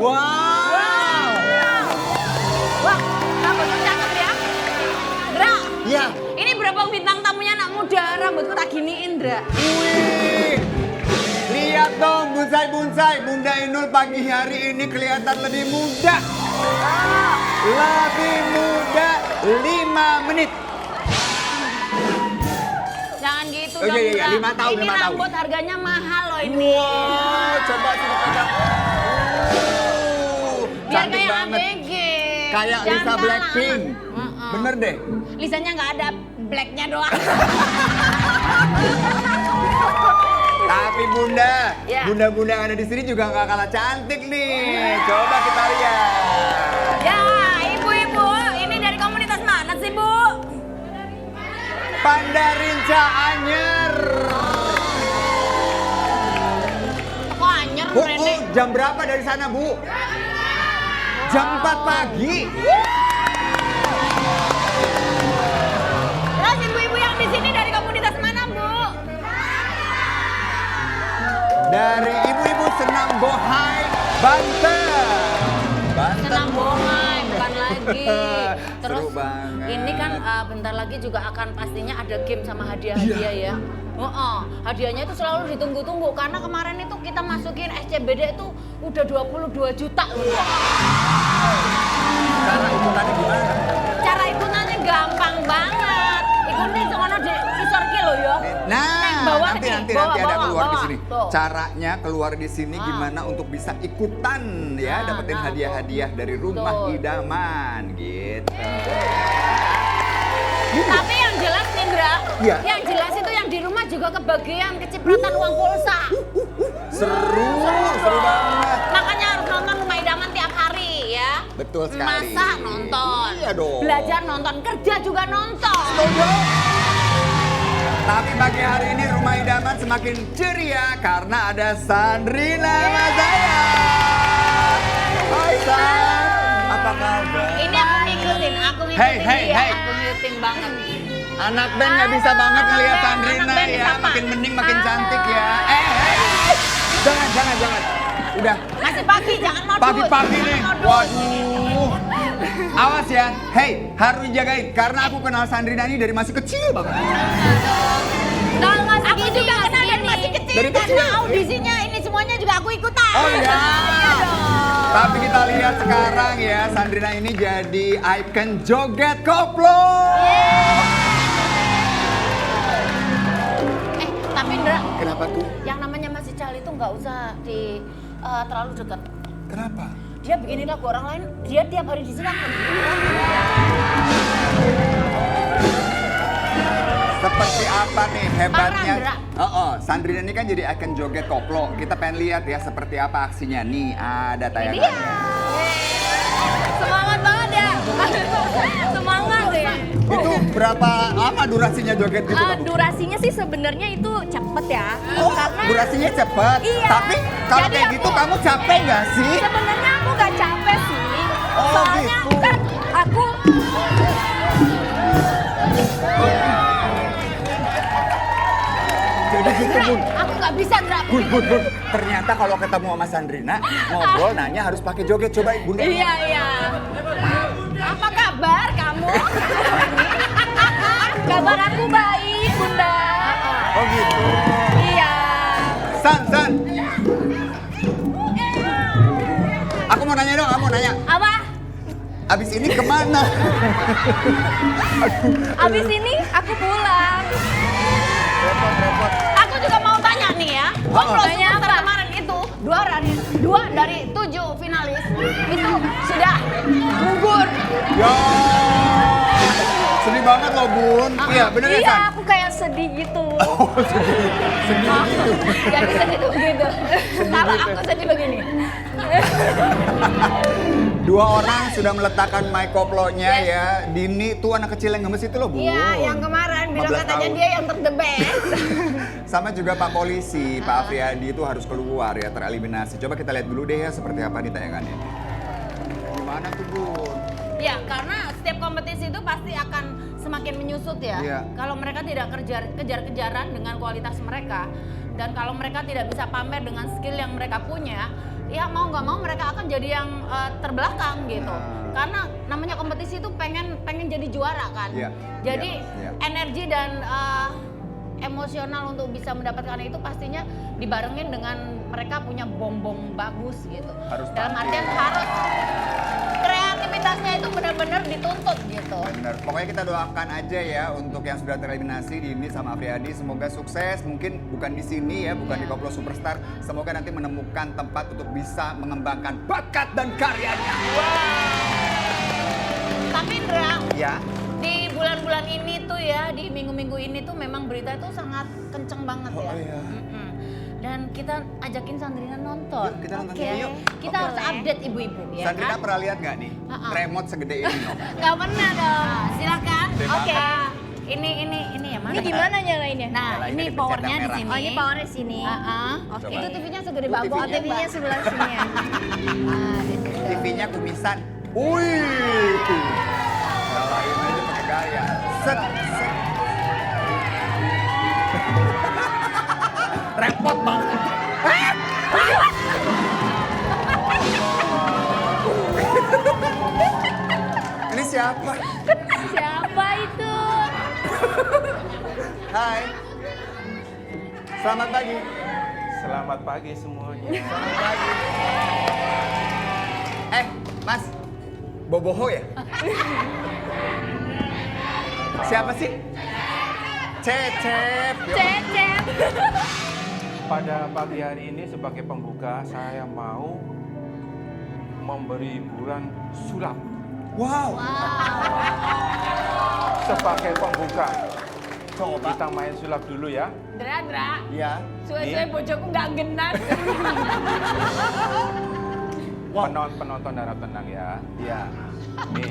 Wow. Wah, rambutku cakep ya. Indra. Ya. Ini berapa bintang tamunya anak muda? Rambutku tak giniin, Indra. Wih. Lihat dong bonsai-bonsai. Bunda Inul pagi hari ini kelihatan lebih muda. Lebih muda 5 menit. Jangan gitu Oh, dong, iya, Indra. 5 tahun, Ini 5 tahun. rambut harganya mahal loh ini. Wow, coba sini pegang. Biar Cantik kayak banget. ABG. Kayak Jangan Lisa kalah. Blackpink. Bener deh. Lisanya nggak ada, blacknya doang. Tapi Bunda, Ya. bunda-bunda yang ada di sini juga nggak kalah cantik nih. Coba kita lihat. Ya, ibu-ibu, ini dari komunitas mana sih, Bu? Pandarinca Anyer. Kok anyer, Bu, Rene? jam berapa dari sana, Bu? Jam 4 pagi. Terus ibu-ibu yang di sini dari komunitas mana, Bu? Dari ibu-ibu Senam Bohai, Banten. Senam bohai, bukan lagi. Terus Seru banget. ini kan bentar lagi juga akan pastinya ada game sama hadiah-hadiah ya. Hadiahnya itu selalu ditunggu-tunggu karena kemarin itu kita masukin SCBD itu udah 22 juta loh. Cara ikutannya gimana? Cara ikutannya gampang banget. Ikutin sekono di isor ki lho ya. Nah, bawah nanti nih, nanti bawah, ada bawah, keluar di bawah. sini. Tuh. Caranya keluar di sini gimana untuk bisa ikutan ya, Nah, dapetin nah, hadiah-hadiah dari rumah Betul. idaman gitu. Tapi yang jelas nih, Indra, Iya. yang jelas itu yang di rumah juga kebagian kecipratan uang pulsa. Seru banget. Makanya harus nonton Rumah Idaman tiap hari ya. Betul sekali. Masak nonton. Iya dong. Belajar nonton, kerja juga nonton. Setuju. Tapi pagi hari ini Rumah Idaman semakin ceria karena ada Sandrina Mazaya. Hai San, apa kabar? Ini aku ngikutin Hey, dia, hey. aku ngikutin banget. Anak band nggak bisa banget ngeliat Anak Sandrina band ya, siapa? makin mending makin Halo. cantik ya. Jangan. Udah, Masih pagi, jangan modus. pagi-pagi nih. Jangan modus. Waduh. Awas ya, hey, harus dijagain karena aku kenal Sandrina ini dari masih kecil banget. Kalau masih aku juga kenal dari masih kecil. Dari kecil. Karena audisinya ini semuanya juga aku ikutan. Oh iya. Iya dong. Tapi kita lihat sekarang ya, Sandrina ini jadi ikon joget koplo. Tapi Indra, Kenapa tuh? yang namanya masih Cali itu nggak usah terlalu dekat. Kenapa? Dia bikinin lagu orang lain, dia tiap hari di sini akan bikin lagu. Seperti apa nih hebatnya? Parah, Sandrina ini kan jadi ikon joget koplo. Kita pengen lihat ya seperti apa aksinya. Nih ada Ini dia. tayangannya. Semangat banget ya. Semangat ya. Itu berapa lama durasinya joget gitu, Kak Bu? Durasinya sih sebenarnya itu cepet ya. Oh, Karena durasinya cepet. Iya. Tapi kalau Jadi kayak gitu aku- kamu capek nggak sih? sebenarnya aku gak capek sih. Oh, Soalnya gitu. kan aku Jadi gitu, Bun. Aku nggak bisa Indra. Bun. Ternyata kalau ketemu sama Sandrina, ngobrol nanya harus pakai joget. Coba Bunda. iya. Apa kabar kamu? Kabar aku baik, Bunda. Oh gitu. Iya. San. Aku mau nanya dong, kamu nanya. Apa? Abis ini kemana? Abis ini aku pulang. Repot. Aku juga mau tanya nih ya. Koplo Tanya semester apa? kemarin itu dua dari 7 finalis itu sudah gugur. Ya. Sedih banget loh, Bun. Iya, bener ya, Iya, San? aku kayak sedih gitu. Oh, sedih gitu. Jadi sedih begitu. Kalau aku sedih begini. 2 orang sudah meletakkan mic koplonya ya. Dini tuh anak kecil yang gemes itu loh, Bu. Iya, yang kemarin bilang 15 katanya tahun. dia yang the best. Sama juga Pak Polisi, Pak Afriyadi itu harus keluar ya, tereliminasi. Coba kita lihat dulu deh ya seperti apa nih tayangannya. Gimana tuh, Bun? Ya, karena setiap kompetisi itu pasti akan semakin menyusut ya. Iya. Kalau mereka tidak kejar-kejaran dengan kualitas mereka, dan kalau mereka tidak bisa pamer dengan skill yang mereka punya, ya mau nggak mau mereka akan jadi yang terbelakang gitu. Karena namanya kompetisi itu pengen jadi juara kan. Iya, Jadi iya. energi dan emosional untuk bisa mendapatkan itu pastinya dibarengin dengan mereka punya bom-bom bagus gitu. Harus Dalam tampil. artian harus kreativitasnya itu benar-benar dituntut gitu. Bener. Pokoknya kita doakan aja ya untuk yang sudah tereliminasi Dini sama Afriyadi. Semoga sukses. Mungkin bukan di sini ya, bukan di Koplo Superstar. Semoga nanti menemukan tempat untuk bisa mengembangkan bakat dan karyanya. Tapi Indra, Ya. di bulan-bulan ini tuh ya, di minggu-minggu ini tuh memang berita itu sangat kenceng banget ya. Oh, iya. Mm-mm. Dan kita ajakin Sandrina nonton. Yuk, kita nonton Oke. TV yuk. Kita Oke. harus update ibu-ibu ya Sandrina kan? pernah lihat nggak nih? Ha-ha. Remote segede ini loh. Gak pernah dong. Nah, silakan. Gede Oke. banget. Ini ya mana? Ini gimana nyalainnya? Nah, Nyalainnya ini dipencet powernya yang di merah. sini. Oh, ini powernya sini. Oke. Coba. Itu TV-nya segede Itu banget. TV-nya. Oh, TV-nya sebelah sini ya. Nah, di situ. TV-nya kumisan. Wih. Nyalain aja pakai gaya. Set, set. Repot banget. Ini siapa? Siapa itu? Hai. Selamat pagi. Selamat pagi semuanya. Selamat pagi. Mas. Boboho ya? Siapa sih? Cecep. Cecep. Pada pagi hari ini sebagai pembuka saya mau memberi hiburan sulap Wow. sebagai pembuka. Coba. Kita main sulap dulu ya. Dra, Ya. suwe-suwe bojoku nggak genan. Wow. Penonton harap tenang ya. Iya. Nih,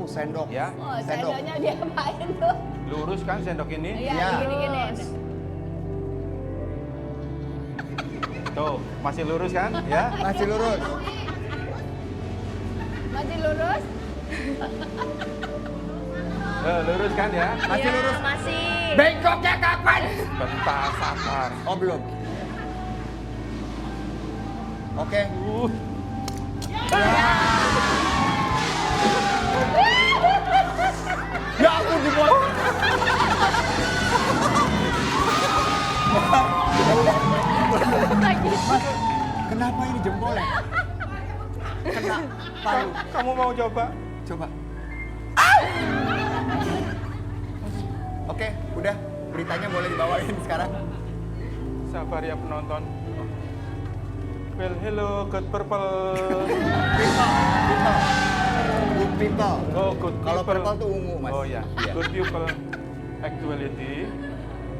Sendok. ya. Oh, Sendok. sendoknya dia apain tuh? Lurus kan sendok ini? Iya. Gini-gini. Tuh, masih lurus kan? Ya. Masih lurus. Masih lurus? Lurus kan ya? Masih Iya, lurus. Masih. Bengkoknya kapan? Bentar, sabar. Oh, belum. Oke. Ya aku dibuat. Kenapa ini jempolnya? Kena palu. Kamu mau coba? Coba. Oke, udah. Beritanya boleh dibawain sekarang. Sabar ya penonton. Well, hello, good purple. People. Good people. Oh, good Kalau people. purple tuh ungu, Mas. Oh ya, Iya. good people. Actuality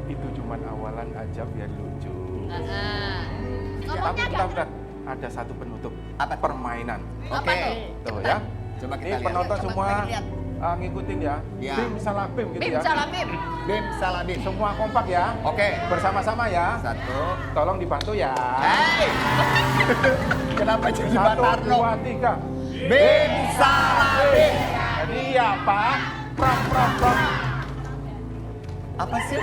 itu cuma awalan aja biar lucu. Tapi bentar, ada satu penutup. Apa tuh? Permainan. Oke. Tuh ya. Coba kita Ini lihat. penonton Coba semua kita lihat. ngikutin ya. Iya. Bim salah bim gitu Bim, ya. salah Bim. Bim, salah Bim. Semua kompak ya. Oke. Bersama-sama ya. Satu. Tolong dibantu ya. Hey! Kenapa jadi Satu, Batarno? dua, tiga. Bim, salah Bim. Jadi ya Pak. Prok, prok, prok. Apa sih?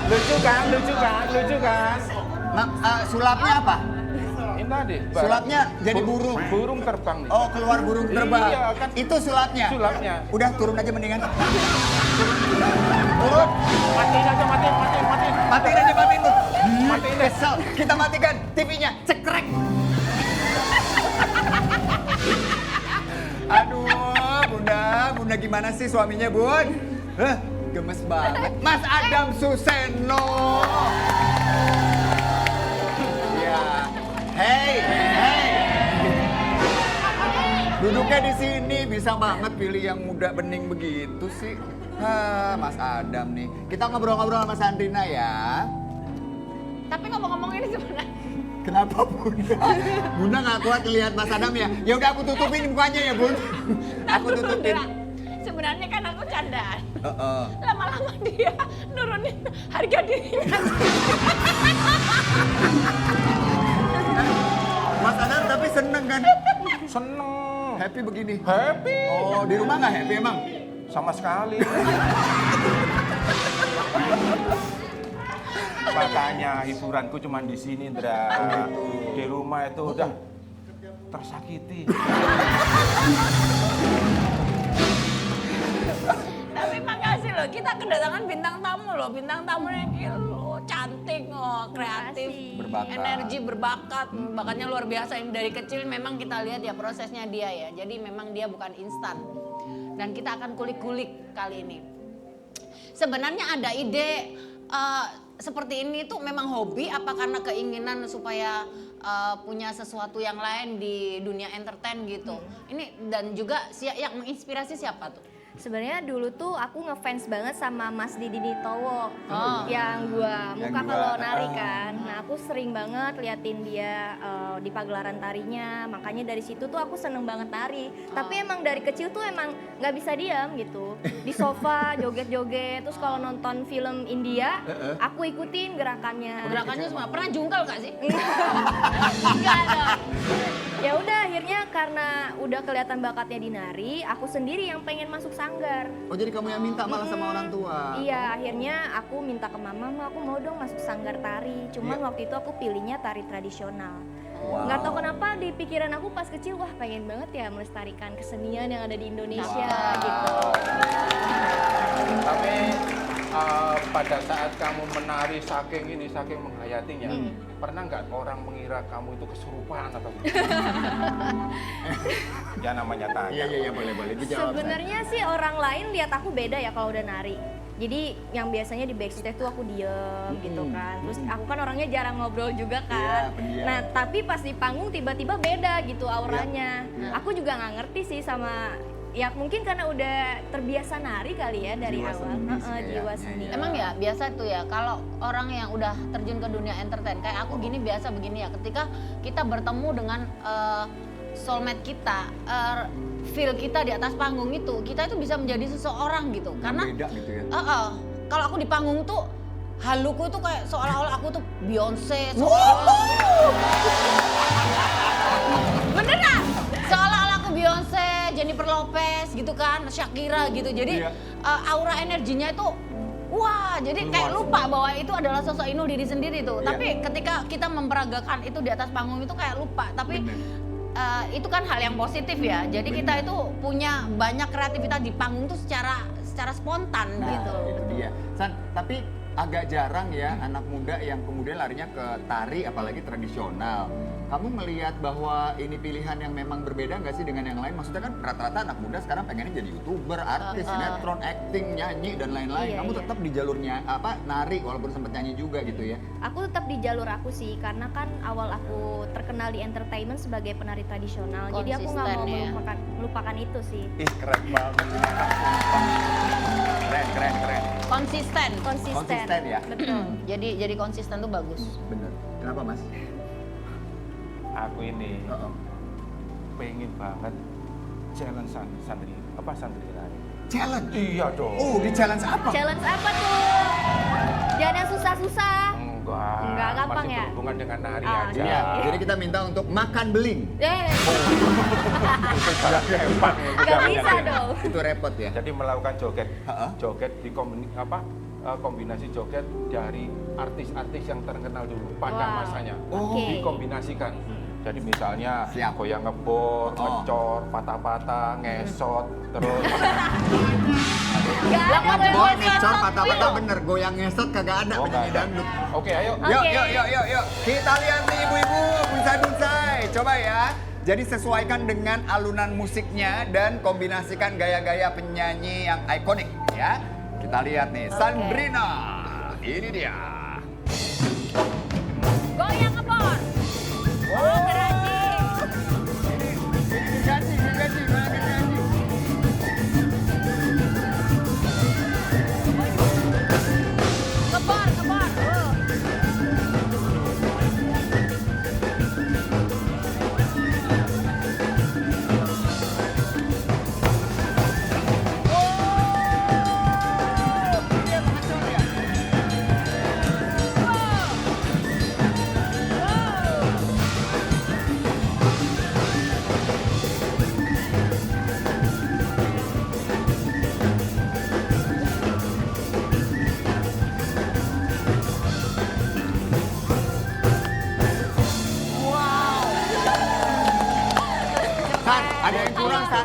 Lucu kan, lucu kan, lucu kan. Sulapnya apa? Ini tadi. Sulapnya jadi burung. Burung terbang. Oh, keluar burung terbang. Iya, kan. Itu sulapnya. Sulapnya. Udah turun aja mendingan. Turun. Matiin aja, matiin. Matiin aja, matiin tuh. Matiin deh. Kesel. Kita matikan TV-nya. Cekrek. Aduh, Bunda gimana sih suaminya, Bun? Hah, gemes banget. Mas Adam Suseno. Ya. Hey. Duduknya di sini bisa banget pilih yang muda bening begitu sih. Mas Adam nih. Kita ngobrol-ngobrol sama Sandrina ya. Tapi ngomong-ngomong ini sebenarnya Kenapa Bunda? Bunda nggak kuat lihat Mas Adam ya? Ya udah aku tutupin mukanya ya Bun. Aku tutupin. Dra, sebenarnya kan aku candaan. Heeh. Lama-lama dia nurunin harga dirinya. Mas Adam tapi seneng kan? Seneng. Happy begini. Happy. Oh di rumah nggak happy emang? Sama sekali. Makanya hiburanku cuma di sini, Indra. Di rumah itu udah tersakiti. Tapi makasih loh, kita kedatangan bintang tamu loh. Bintang tamunya gila, cantik, kreatif, Berbakat. energi, berbakat. Bakatnya luar biasa. Ini dari kecil memang kita lihat ya prosesnya dia ya. Jadi memang dia bukan instan. Dan kita akan kulik-kulik kali ini. Sebenarnya ada ide seperti ini tuh memang hobi apa karena keinginan supaya punya sesuatu yang lain di dunia entertain gitu. Ini dan juga yang menginspirasi siapa tuh? Sebenarnya dulu tuh aku ngefans banget sama Mas Didi Towo yang gua Yang muka gua, kalau nari kan. Nah aku sering banget liatin dia di pagelaran tarinya. Makanya dari situ tuh aku seneng banget nari. Tapi emang dari kecil tuh emang nggak bisa diam gitu. Di sofa joget-joget. Terus kalau nonton film India, aku ikutin gerakannya. Gerakannya semua. Pernah jungkel gak sih? Enggak dong. Ya udah akhirnya karena udah kelihatan bakatnya di nari, aku sendiri yang pengen masuk sanggar. Oh jadi kamu yang minta malah sama orang tua? Iya, akhirnya aku minta ke mama, "Ma, aku mau dong masuk sanggar tari." Cuman waktu itu aku pilihnya tari tradisional. Wow. Nggak tahu kenapa di pikiran aku pas kecil, wah pengen banget ya melestarikan kesenian yang ada di Indonesia gitu. Tapi pada saat kamu menari saking menghayatinya, pernah nggak orang mengira kamu itu kesurupan atau ya namanya tanya. Iya boleh dijawab. Sebenarnya sih orang lain lihat aku beda ya kalau udah nari. Jadi yang biasanya di backstage tuh aku diem gitu kan. Terus aku kan orangnya jarang ngobrol juga kan. Iya, pendiam. Nah tapi pas di panggung tiba-tiba beda gitu auranya. Iya. Aku juga nggak ngerti sih sama, ya mungkin karena udah terbiasa nari kali ya dari Jiwa awal. seni sih Jiwa kayaknya, seni. ya. Emang ya biasa tuh ya kalau orang yang udah terjun ke dunia entertain kayak aku gini biasa begini ya, ketika kita bertemu dengan soulmate kita, feel kita di atas panggung itu, kita itu bisa menjadi seseorang gitu. Karena beda gitu ya. kalau aku di panggung tuh haluku tuh kayak seolah-olah aku tuh Beyonce, beneran seolah-olah aku Beyonce, Jennifer Lopez gitu kan, Shakira gitu. Jadi Iya. aura energinya itu wah, jadi kayak lupa bahwa itu adalah sosok Inul diri sendiri tuh. Iya. Tapi ketika kita memperagakan itu di atas panggung itu kayak lupa. Tapi itu kan hal yang positif ya. Jadi kita itu punya banyak kreativitas di panggung tuh secara spontan Nah, gitu. itu dia. San, tapi agak jarang ya anak muda yang kemudian larinya ke tari apalagi tradisional. Kamu melihat bahwa ini pilihan yang memang berbeda nggak sih dengan yang lain? Maksudnya kan rata-rata anak muda sekarang pengennya jadi YouTuber, artis, sinetron, acting, nyanyi dan lain-lain. Iya, Kamu iya. tetap di jalurnya nari walaupun sempat nyanyi juga gitu ya. Aku tetap di jalur aku sih, karena kan awal aku terkenal di entertainment sebagai penari tradisional. Jadi aku nggak mau Konsisten ya. melupakan itu sih. Ih keren banget. Keren. Konsisten. Konsisten ya? Betul. Jadi konsisten tuh bagus. Bener. Kenapa mas? Aku ini pengen banget challenge santri nari. Challenge? Iya dong. Oh di challenge apa? Challenge apa tuh? Jangan yang susah-susah. Enggak, gampang masih ya? berhubungan dengan nari Ah, aja. Iya, jadi kita minta untuk makan beling. Itu jalan hebat. Nggak bisa dong. Itu repot ya. Jadi melakukan joget, Ha-ha. joget di kombinasi joget dari artis-artis yang terkenal dulu pada Wow. masanya. Oke. Dikombinasikan. Jadi misalnya Siap. goyang ngebor, Oh. ngecor, patah-patah, ngesot, terus Nggak ada Ngebor, yang ngecor, gitu. patah-patah bener. Goyang ngesot kagak ada Oh, penyanyi nggak ada. dangdut. Oke, ayo. Oke. Yuk. Kita lihat nih ibu-ibu, bonsai-bonsai. Coba ya. Jadi sesuaikan dengan alunan musiknya dan kombinasikan gaya-gaya penyanyi yang ikonik ya. Kita lihat nih, Sandrina. Ini dia. Goyang ngebor. Oh, keren sih. Ganti. Ngebor.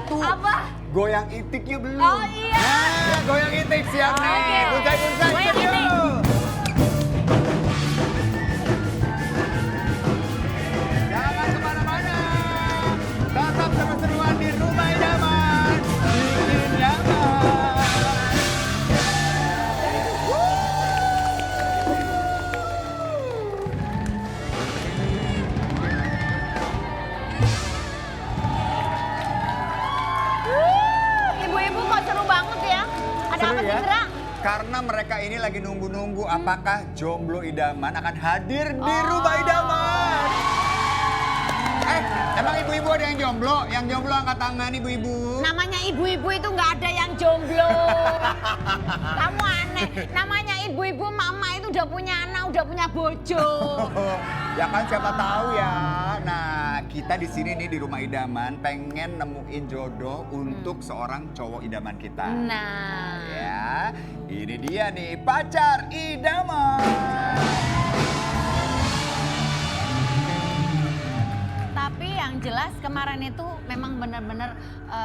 satu. Apa? Goyang itiknya belum. Oh, iya. Nah, goyang itik siap nih. Oke. Bunsai, Goyang studio. itik. Jangan kemana-mana. Tetap seru-seruan di Rumah Idaman. Bikin nyaman. Ibu-ibu kok seru banget ya. Ada Seru apa sih, ya? Ndra? Karena mereka ini lagi nunggu-nunggu apakah jomblo idaman akan hadir di Rumah Idaman. Emang ibu-ibu ada yang jomblo? Yang jomblo angkat tangan ibu-ibu. Namanya ibu-ibu itu nggak ada yang jomblo. Kamu aneh. Namanya ibu-ibu, mama itu udah punya anak, udah punya bojo. Ya kan siapa tahu ya. Nah, kita di sini nih di Rumah Idaman pengen nemuin jodoh untuk seorang cowok idaman kita. Nah, Ya, ini dia nih pacar idaman. tapi yang jelas kemarin itu memang benar-benar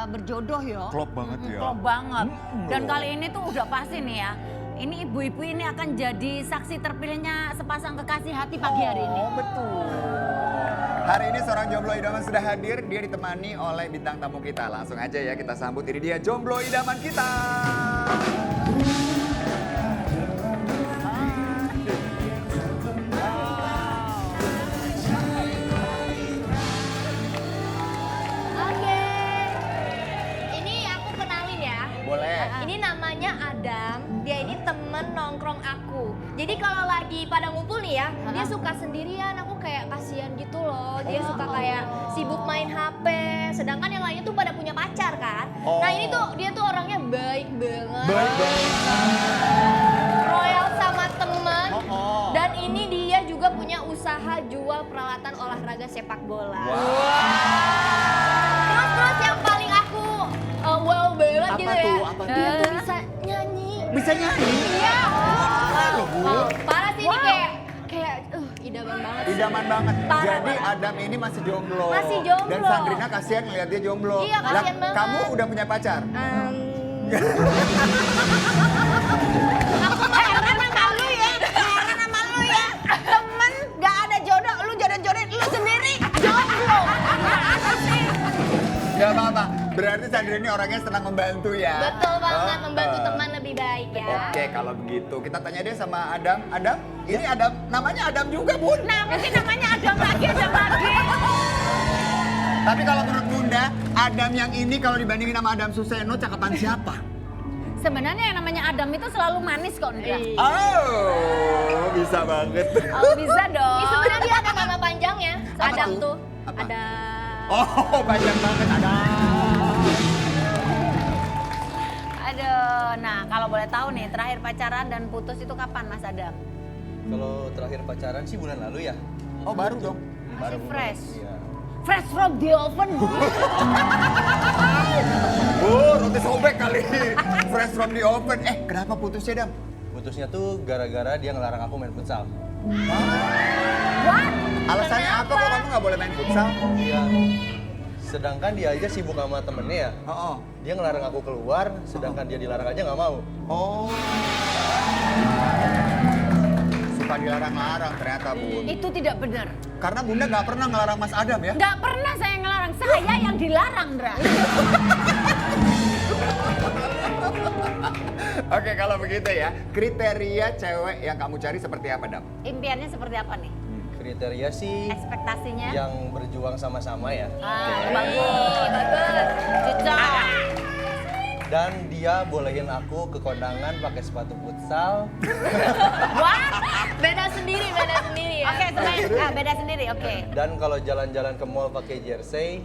berjodoh ya. Klop banget ya. Klop banget. Dan loh. kali ini tuh udah pasti nih ya. Ini ibu-ibu ini akan jadi saksi terpilihnya sepasang kekasih hati pagi hari ini. Oh, betul. Hari ini seorang jomblo idaman sudah hadir, dia ditemani oleh bintang tamu kita. Langsung aja ya kita sambut, ini dia jomblo idaman kita. Oke. Ini aku kenalin ya. Boleh. Ini namanya Adam, dia ini temen nongkrong aku. Jadi kalau lagi pada ngumpul nih ya, dia suka sendirian, aku kayak kasihan gitu loh. Dia suka kayak sibuk main HP, sedangkan yang lainnya tuh pada punya pacar kan. Oh. Nah ini tuh, dia tuh orangnya baik banget. Baik banget. Royal sama temen. Oh. Dan ini dia juga punya usaha jual peralatan olahraga sepak bola. Terus yang paling aku wow banget Apa gitu tuh? ya. Apa Dia tuh? tuh bisa nyanyi. Bisa nyanyi? Iya. loh, Bu. Parah sih ini kayak idaman banget. sih. Idaman banget. Parah, Jadi parah. Adam ini masih jomblo. Masih jomblo. Dan Sandrina kasihan ngeliat dia jomblo. Iya, Lah, kasihan banget. kamu udah punya pacar? Heran sama lu ya. Heran sama lu ya. Temen gak ada jodoh, lu jodoh-jodohin lu sendiri jomblo. Apa sih? Gak apa-apa. Berarti Sandrina ini orangnya senang membantu ya. Betul banget, Oh, membantu oh. teman lebih baik ya. Oke, kalau begitu kita tanya deh sama Adam. Adam, ini Adam, namanya Adam juga, Bun. Nah mungkin namanya Adam lagi. Tapi kalau menurut Bunda, Adam yang ini kalau dibandingin sama Adam Suseno, cakapan siapa? Sebenarnya yang namanya Adam itu selalu manis kok, Ndra. Oh, bisa banget. Oh, bisa dong. Ini sebenarnya dia ada nama panjangnya. Apa Adam tuh? tuh. Apa? Ada Oh, panjang banget Adam. Aduh, nah kalau boleh tahu nih terakhir pacaran dan putus itu kapan Mas Adam? Kalau terakhir pacaran sih bulan lalu ya. Oh, baru dong. Masih fresh. Iya. Fresh from the oven. Roti sobek kali. Fresh from the oven. Kenapa putusnya, Dam? Putusnya tuh gara-gara dia ngelarang aku main futsal. What? Alasannya apa kok kamu nggak boleh main futsal? Iya. Sedangkan dia aja sibuk sama temennya ya. Oh. Dia ngelarang aku keluar, sedangkan dia dilarang aja nggak mau. Oh. Suka dilarang-larang ternyata, Bun. Itu tidak benar. Karena Bunda nggak pernah ngelarang Mas Adam ya? Nggak pernah saya ngelarang, saya yang dilarang, Ndra. Oke, kalau begitu ya, kriteria cewek yang kamu cari seperti apa, Dam? Impiannya seperti apa nih? Kriteria sih Ekspektasinya? yang berjuang sama-sama ya. Bagus. Cocok. Dan dia bolehin aku ke kondangan pakai sepatu futsal. What? beda sendiri ya. Oke, beda sendiri, oke. Dan kalau jalan-jalan ke mall pakai jersey.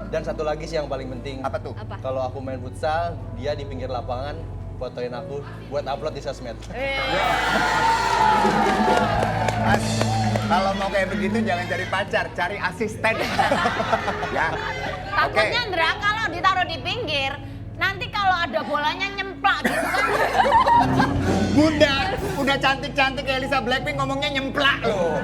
Dan satu lagi sih yang paling penting. Apa tuh? Apa? Kalau aku main futsal, dia di pinggir lapangan fotoin aku buat upload di sosmed. Mas, kalau mau kayak begitu jangan cari pacar, cari asisten. Ya. Takutnya Ndra kalau ditaruh di pinggir, nanti kalau ada bolanya nyemplak gitu kan. Bunda, udah cantik-cantik kayak Lisa Blackpink ngomongnya nyemplak loh.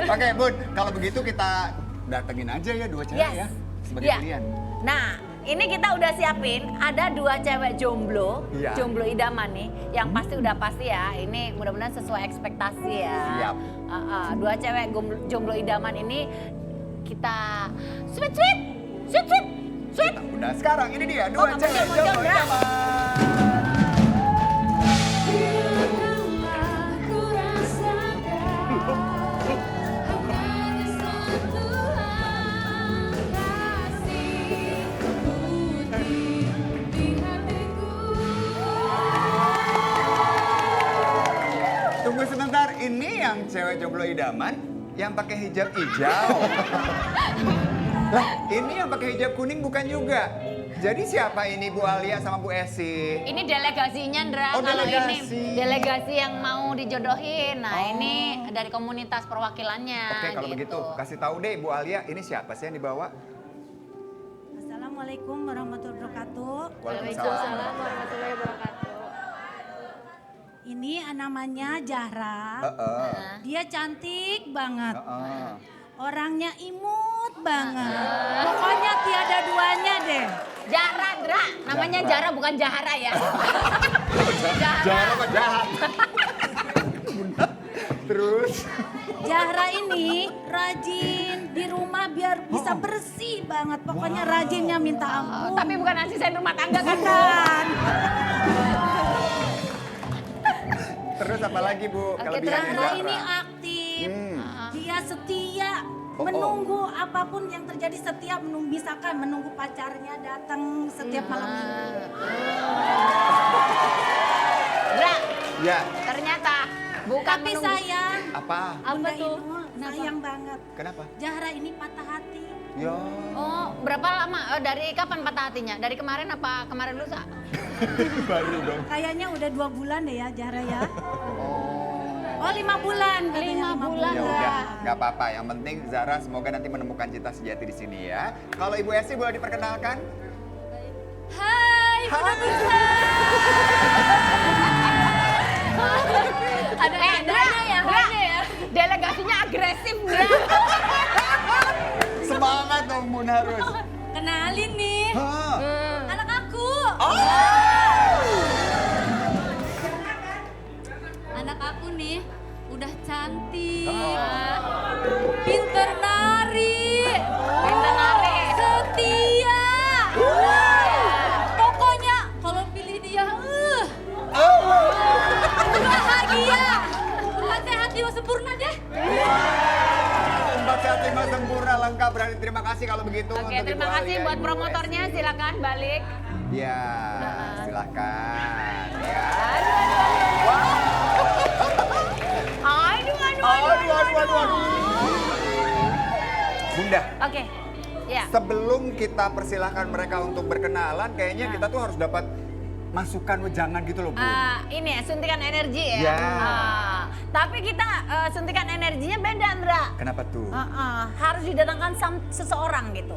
Oke, Bun, kalau begitu kita datengin aja ya dua cewek Yes. ya. sebagai Ya. pilihan. Nah, ini kita udah siapin ada 2 cewek jomblo, Iya. jomblo idaman nih, yang udah pasti ya. Ini mudah-mudahan sesuai ekspektasi ya. Siap. 2 cewek jomblo idaman ini kita sweet. Udah sekarang ini dia 2 nggak cewek muncul, jomblo Dra. idaman. Tunggu sebentar, ini yang cewek jomblo idaman yang pakai hijab hijau. Lah, ini yang pakai hijab kuning bukan juga. Jadi siapa ini Bu Alia sama Bu Esi? Ini delegasinya, Ndra. Oh, Kalau delegasi. ini delegasi yang mau dijodohin. Nah, ini dari komunitas perwakilannya. Oke, kalau gitu. begitu kasih tahu deh Bu Alia, ini siapa sih yang dibawa? Assalamualaikum warahmatullahi wabarakatuh. Waalaikumsalam warahmatullahi wabarakatuh. Ini namanya Zahra. Heeh. Dia cantik banget. Heeh. Orangnya imut banget. Pokoknya tiada duanya deh. Jara, Ndra. Namanya Jara. Jara bukan Jahara ya. Jahat apa jahat? Terus? Zahra ini rajin di rumah biar bisa bersih banget. Pokoknya rajinnya minta ampun. Tapi bukan asisten rumah tangga kan? Bukan. Terus apa lagi Bu? Oke, Kelebihannya Zahra Zahra? ini aktif. Dia setia. Oh, Menunggu apapun yang terjadi setia menunggu, misalkan menunggu pacarnya datang setiap malam minggu. Ndra, Ya, ternyata bukan Tapi menunggu. sayang, apa? Bunda tuh? Inul sayang banget. Kenapa? Zahra ini patah hati. Ya. Oh, berapa lama? Dari kapan patah hatinya? Dari kemarin apa kemarin lusa? Baru dong. Kayaknya udah 2 bulan deh ya Zahra ya. Oh 5 bulan. katanya 5 bulan. Ya Zahra. udah, nggak apa-apa. Yang penting Zara semoga nanti menemukan cinta sejati di sini ya. Kalau Ibu Esi boleh diperkenalkan? Hai, pemirsa. Ada Ndra, ya, Ndra. Delegasinya agresif, Ndra. Semangat dong Bun harus. Kenalin nih, Hah. anak aku. Anak aku nih udah cantik, pinter nari, setia. Pokoknya kalau pilih dia, bahagia. Hati-hati sempurna deh. Mbak Fatima sempurna lengkap berarti. Terima kasih kalau begitu. Oke, untuk terima Ibu kasih Alia, buat Ibu promotornya. Esi. Silakan balik. Ya, silakan. Ya. Aduh. Bunda, Oke, ya. sebelum kita persilahkan mereka untuk berkenalan, kayaknya kita tuh harus dapat masukan wejangan gitu loh, Bu. Ini ya, suntikan energi ya. Ya. Tapi kita suntikan energinya beda, Ndra. Kenapa tuh? Harus didatangkan seseorang gitu.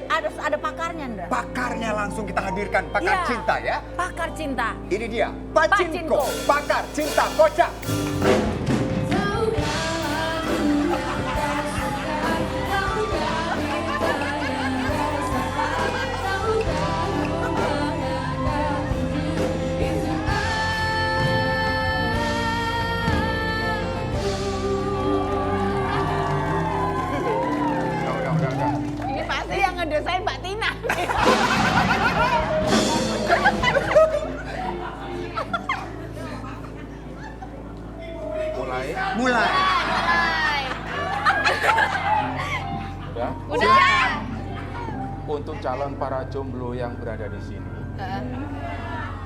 Harus ada pakarnya, Ndra. Pakarnya langsung kita hadirkan, pakar Ya. cinta ya. Pakar cinta. Ini dia, Pacinko. Pacinko, pakar cinta kocak. Udah. Ini pasti yang ngedesain Mbak Tina. Mulai. Mulai. Udah. Udah. Untuk calon para jomblo yang berada di sini,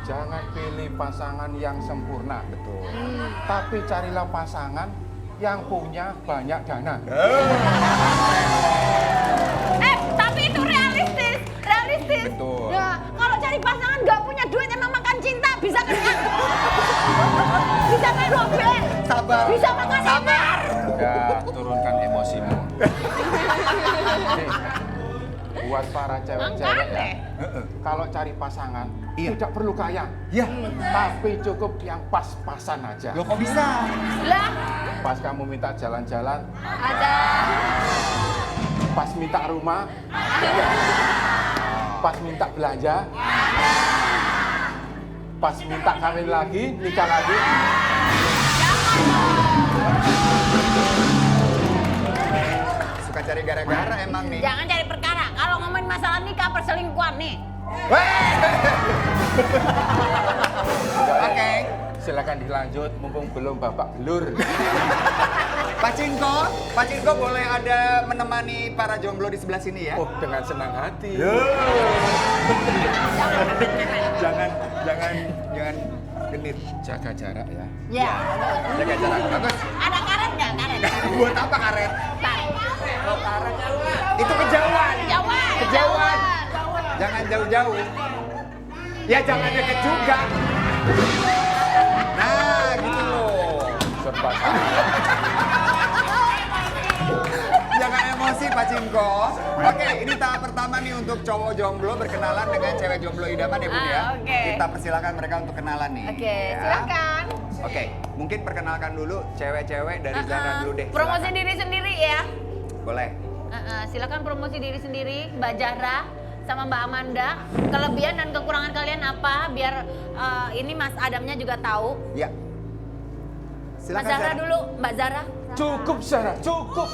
jangan pilih pasangan yang sempurna, betul. Tapi carilah pasangan yang punya banyak dana. Tapi itu realistis. Betul. Ya, kalau cari pasangan nggak punya duit emang makan cinta bisa kenyang. Bisa main mobil. Sabar. Bisa makan enak. Udah, turunkan emosimu. Nih, buat para cewek-cewek ya, kalau cari pasangan Iya. tidak perlu kaya, Ya, tapi cukup yang pas-pasan aja. lo kok bisa? Lah, Pas kamu minta jalan-jalan, ada. Pas minta rumah, pas minta belanja, pas minta kawin lagi, nikah lagi. Suka cari gara-gara emang nih. Jangan cari perkara. Kalau ngomongin masalah nikah perselingkuhan nih. Oke. Silakan dilanjut, mumpung belum babak belur. Pak Cinko boleh ada menemani para jomblo di sebelah sini ya? Oh, dengan senang hati. Jangan genit. Jaga jarak ya. Ya. Jaga jarak. Bagus. Ada karet nggak? Karet. Buat apa karet? Karet. Itu kejauhan. Kejauhan. Kejauhan. Jangan jauh-jauh. Ya jangan deket juga. Nah, gitu loh. Serba salah. Jangan emosi Pak Cinko. Oke, ini tahap pertama nih untuk cowok jomblo berkenalan dengan cewek jomblo idaman ya Bun ya. Oke. Kita persilakan mereka untuk kenalan nih. Oke, Ya. silakan. Oke, mungkin perkenalkan dulu cewek-cewek dari Zara dulu deh. Promosi Silakan. diri sendiri ya. Boleh. Silakan promosi diri sendiri, Mbak Zahra sama Mbak Amanda. Kelebihan dan kekurangan kalian apa? Biar ini Mas Adamnya juga tahu. Ya. Mbak Silakan Zahra Zara. dulu, Mbak Zahra. Cukup, Sarah, cukup.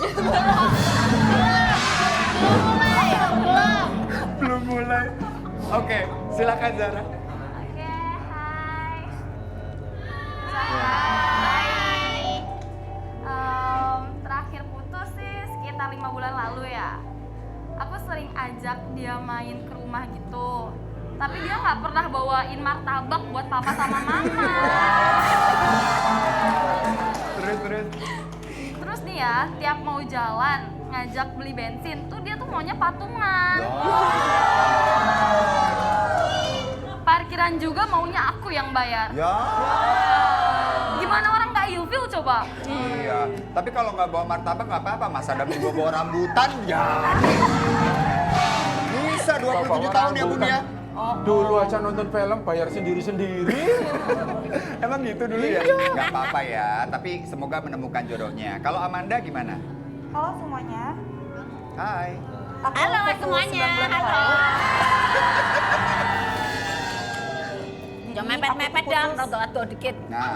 Belum mulai. Oke, silakan Zara. Oke, hai. Hai. Terakhir putus sih sekitar 5 bulan lalu ya. Aku sering ajak dia main ke rumah gitu. Tapi dia nggak pernah bawain martabak buat papa sama mama. Terus. Terus nih ya, tiap mau jalan ngajak beli bensin tuh dia tuh maunya patungan. Parkiran juga maunya aku yang bayar. Ya. Gimana orang nggak ilfil coba? Iya. Tapi kalau nggak bawa martabak nggak apa-apa. Mas Adam juga bawa rambutan ya. Bisa 27 tahun ya Bun ya. Dulu aja nonton film bayar sendiri-sendiri. Emang gitu dulu ya? Nggak apa-apa ya. Tapi semoga menemukan jodohnya. Kalau Amanda gimana? Halo semuanya. Hai. Aku Halo putus semuanya. 9 bulan yang Halo. lalu. Jangan Ini mepet-mepet aku dong, putus. rodo-rodo dikit. Nah.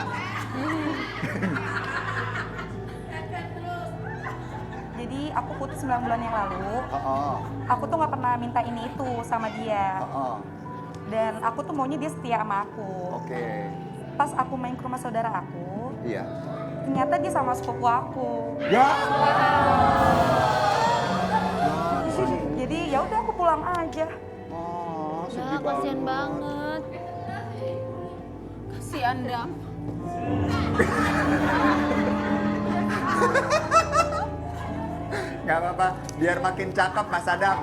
Jadi aku putus 9 bulan yang lalu. Oh. Aku tuh nggak pernah minta ini itu sama dia. Oh. Dan aku tuh maunya dia setia sama aku. Oke. Pas aku main ke rumah saudara aku, Iya. ternyata dia sama sepupu aku. Ya. Jadi ya udah aku pulang aja. Oh, Ya, kasihan banget. Kasihan Dam. Nggak apa-apa, biar makin cakep Mas Adam.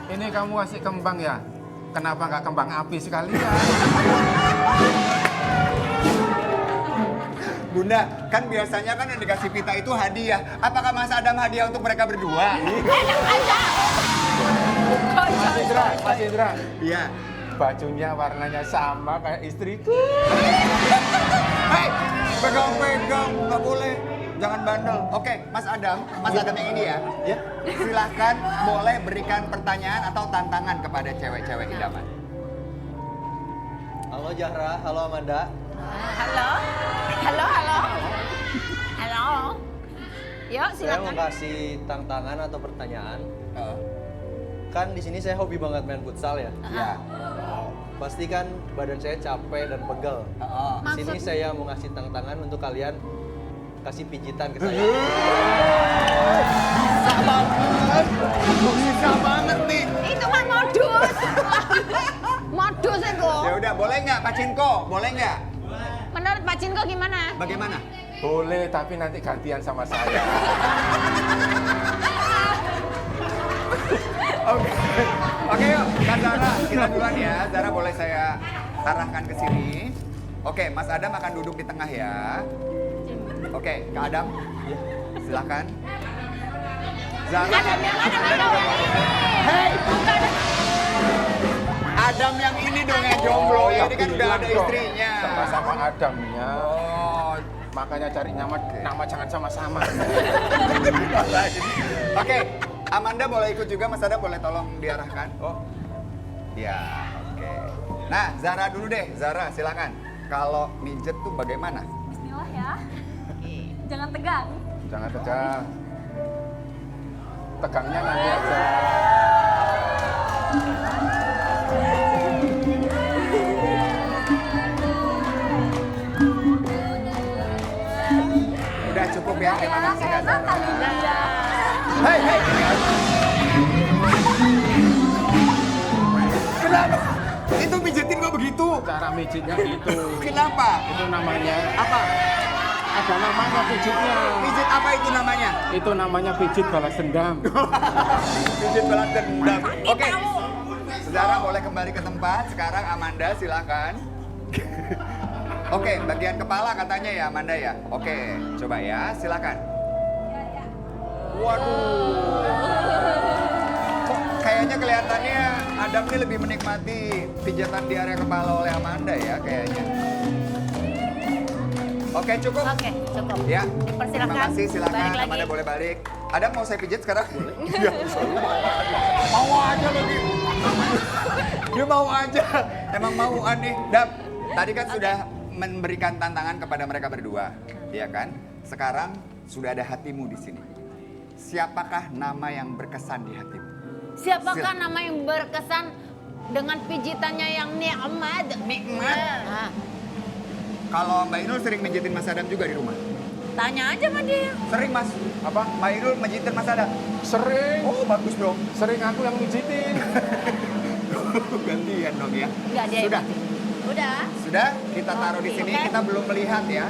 Ini kamu kasih kembang ya? Kenapa nggak kembang api sekalian? Bunda, kan biasanya kan yang dikasih pita itu hadiah. Apakah Mas Adam hadiah untuk mereka berdua? Mas Indra, Iya. bajunya warnanya sama kayak istriku. Hei, pegang-pegang, nggak boleh. Jangan bandel. Oke, Mas Adam yang ini ya. Ya. Silahkan boleh berikan pertanyaan atau tantangan kepada cewek-cewek idaman. Halo Zahra, halo Amanda. Halo. Halo, halo. Halo. Yuk, Saya mau silakan. kasih tantangan atau pertanyaan. Oh, Kan di sini saya hobi banget main futsal ya. ya. Pasti kan badan saya capek dan pegel. Oh. Di sini saya mau ngasih tantangan untuk kalian kasih pijitan ke saya. Bisa banget. Bisa banget nih. Itu mah modus. Modus itu. Ya udah, boleh nggak Pak Cinko? Boleh nggak? Menurut Pak Cinko gimana? Bagaimana? Boleh, tapi nanti gantian sama saya. Oke. Oke yuk, Kak Zara, kita duluan ya. Zara boleh saya arahkan ke sini. Oke, Mas Adam akan duduk di tengah ya. Oke, Kak Adam. Silakan. Zara. Adam yang mana? Adam yang ini. Hei! Adam yang ini dong yang jomblo. ya Ini kan udah bilang ada dong. istrinya. Sama-sama Adamnya. Oh, Makanya cari nama jangan sama-sama. Oke, Amanda boleh ikut juga, Mas Adam boleh tolong diarahkan. Oh, Ya, oke. Nah, Zara dulu deh. Zara, silakan. Kalau mijet tuh bagaimana? Bismillah ya. Jangan tegang. jangan tegang. Tegangnya nanti aja. Udah cukup ya, terima kasih Kak Enak Zara. kali dia. Hei, hei. Kenapa? Itu mijetin kok begitu? Cara mijitnya itu. Kenapa? Itu namanya. Apa? Ada namanya pijitnya. Pijit apa itu namanya? Itu namanya pijit balas dendam. Pijit balas dendam. Oke. Zara boleh kembali ke tempat. Sekarang Amanda silakan. Oke, bagian kepala katanya ya Amanda ya. Oke, coba ya, silakan. Waduh. Kok kayaknya kelihatannya Adam ini lebih menikmati pijatan di area kepala oleh Amanda ya kayaknya. Oke, cukup. Oke, cukup. Ya, Dipersilakan. terima kasih. Silakan, Balik lagi. Amanda boleh balik. Adam mau saya pijit sekarang? Boleh. Iya, mau aja lagi. Dia mau aja. Emang mau aneh. Dap, tadi kan sudah memberikan tantangan kepada mereka berdua, ya kan? Sekarang sudah ada hatimu di sini. Siapakah nama yang berkesan di hatimu? Siapakah Silakan. nama yang berkesan dengan pijitannya yang nikmat? Nikmat? Ah, Kalau Mbak Inul sering mijitin Mas Adam juga di rumah? tanya aja sama dia. Sering Mas? Apa? Mbak Inul mijitin Mas Adam? Sering. Oh, bagus dong. Sering aku yang mijitin. Gantian dong ya. Enggak dia. Sudah. Udah. Sudah, kita taruh di sini, Oke. kita belum melihat ya.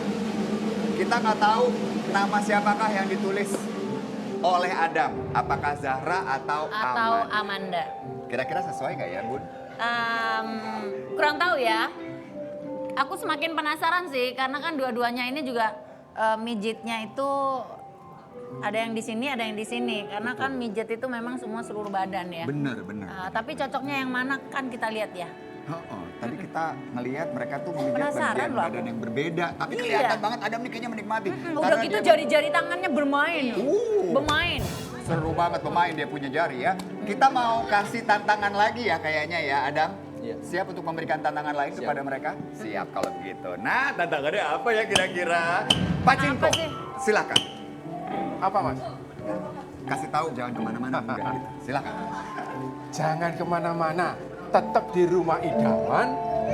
Kita nggak tahu nama siapakah yang ditulis oleh Adam. Apakah Zahra atau Aman? Amanda. Kira-kira sesuai nggak ya, Bun? Kurang tahu ya. Aku semakin penasaran sih karena kan dua-duanya ini juga mijitnya itu ada yang di sini, ada yang di sini. Karena kan mijet itu memang semua seluruh badan ya. Bener, bener. Tapi cocoknya yang mana kan kita lihat ya. Tadi kita ngelihat mereka tuh memijat Penasaran bagian loh aku. badan yang berbeda. Tapi Iya. kelihatan banget Adam nih kayaknya menikmati. Udah Karena gitu dia jari-jari tangannya bermain. Bermain. seru banget pemain dia punya jari ya. Kita mau kasih tantangan lagi ya kayaknya ya Adam. Iya. Siap untuk memberikan tantangan lain kepada mereka? Siap kalau begitu. Nah tantangannya apa ya kira-kira? Pacinko, Apa sih? silakan. Apa Mas? Kasih tahu jangan kemana-mana. Enggak gitu. Silakan. Jangan kemana-mana. Tetap di rumah idaman.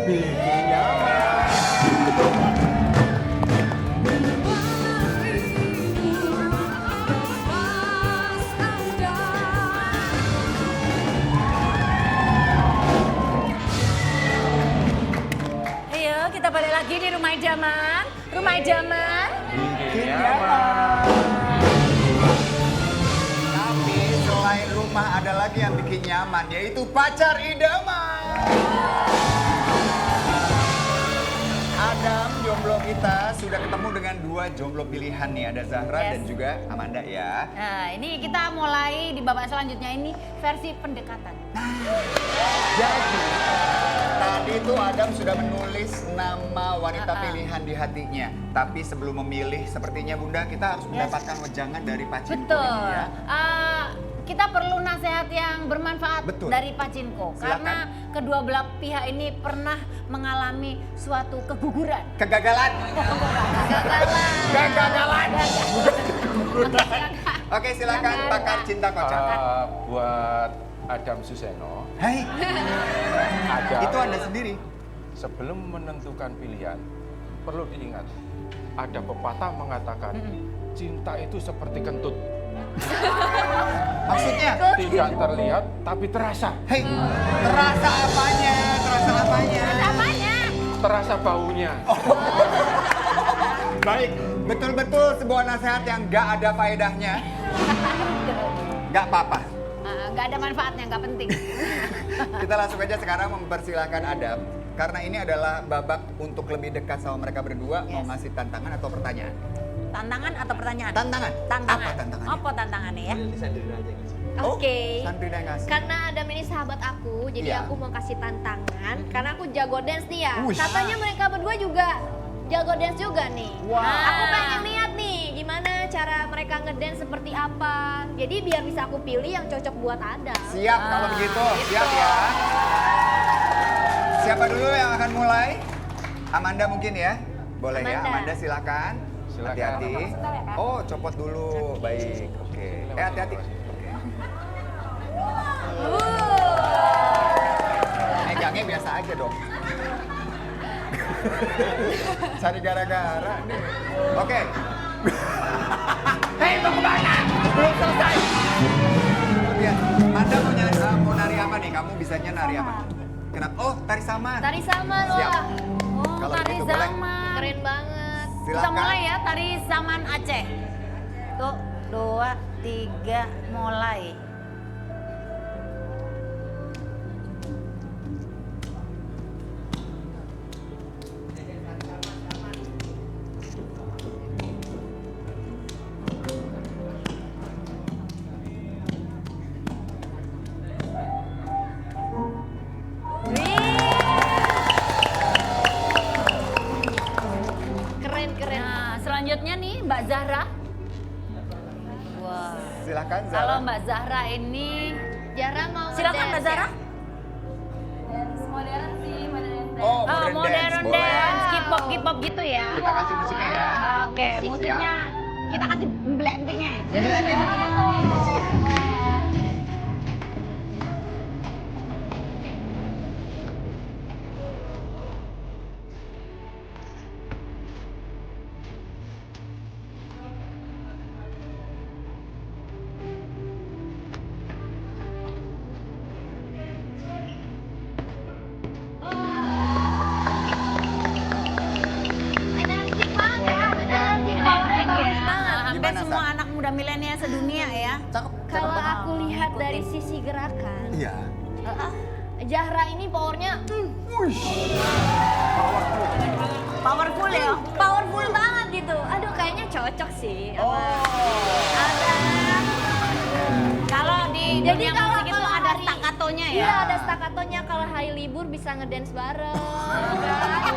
Bikin nyaman. Ayo kita balik lagi di rumah idaman. Rumah idaman. Bikin nyaman. Tapi selain rumah ada lagi yang bikin nyaman yaitu pacar idaman. Adam, jomblo kita sudah ketemu dengan dua jomblo pilihan nih. Ada Zahra Yes. dan juga Amanda ya. Nah ini kita mulai di babak selanjutnya ini versi pendekatan. Jadi, tadi itu Adam sudah menulis nama wanita pilihan di hatinya. Tapi sebelum memilih, sepertinya Bunda kita harus mendapatkan wejangan dari Pacinko Betul. ini ya. Kita perlu nasihat yang bermanfaat Betul. dari Pacinko. Silakan. Karena kedua belah pihak ini pernah mengalami suatu keguguran. Kegagalan. Kegagalan. Oke, silakan pakar cinta kocak. Buat Adam Suseno, Hai, ada itu Anda sendiri. sebelum menentukan pilihan, perlu diingat, ada pepatah mengatakan, cinta itu seperti kentut. Maksudnya, Tidak terlihat, tapi terasa. hei, terasa apanya? Terasa apanya? Apanya? Terasa baunya. Baik, betul-betul sebuah nasihat yang gak ada faedahnya. Gak apa-apa. Nggak ada manfaatnya, nggak penting. Kita langsung aja sekarang mempersilahkan Adam. Karena ini adalah babak untuk lebih dekat sama mereka berdua. Mau Yes. ngasih tantangan atau pertanyaan? Tantangan atau pertanyaan? Tantangan. Tantangan. Apa tantangannya? Apa tantangannya ya? Disandarin aja guys. Oke. Santri dan ngasih. Karena Adam ini sahabat aku, jadi Iya. aku mau kasih tantangan. Karena aku jago dance nih ya. Wush. Katanya mereka berdua juga jago dance juga nih. Wow. Nah, aku pengen lihat nih gimana cara mereka mereka ngedance seperti apa. Jadi biar bisa aku pilih yang cocok buat Adam. Siap kalau begitu, siap ya. Siapa dulu yang akan mulai? Amanda mungkin ya? Boleh ya, Amanda. Amanda silakan. Silakan. Hati-hati. Oh, copot dulu. Baik, oke. Hati-hati. Oke. Megangnya biasa aja dong. Cari gara-gara nih. Oke. Hei, mau kemana? Belum selesai. Kemudian, Amanda mau nari apa nih? Kamu bisanya nari apa? Kenapa? Oh, tari saman. Tari saman Siap. wah. Oh, Kalau tari begitu boleh. zaman. Keren banget. Kita Silakan. mulai ya, tari zaman Aceh. Tuh, 2, 3, mulai. Keren keren. Nah, selanjutnya nih Mbak Zahra. Wah. Silakan Zara. Kalau Mbak Zahra ini, Jara mau silakan Mbak ngedance Zahra. ya? Modern sih, modern. Oh, Oh, modern boleh. dance, K-pop gitu ya. Kita kasih musiknya ya. Oke, musiknya kita kasih blendingnya. Hampir Gimana, semua Sa? anak muda milenial sedunia ya. Cakep. Kalau banget. aku lihat dari sisi gerakan, Iya. Zahra ini powernya Powerful ya. powerful banget gitu. Aduh kayaknya cocok sih. Oh. Ada. Kalau di Jadi dunia kalau- musik itu kalau ada hari- staccatonya ya. Iya ada staccatonya kalau hari libur bisa ngedance bareng.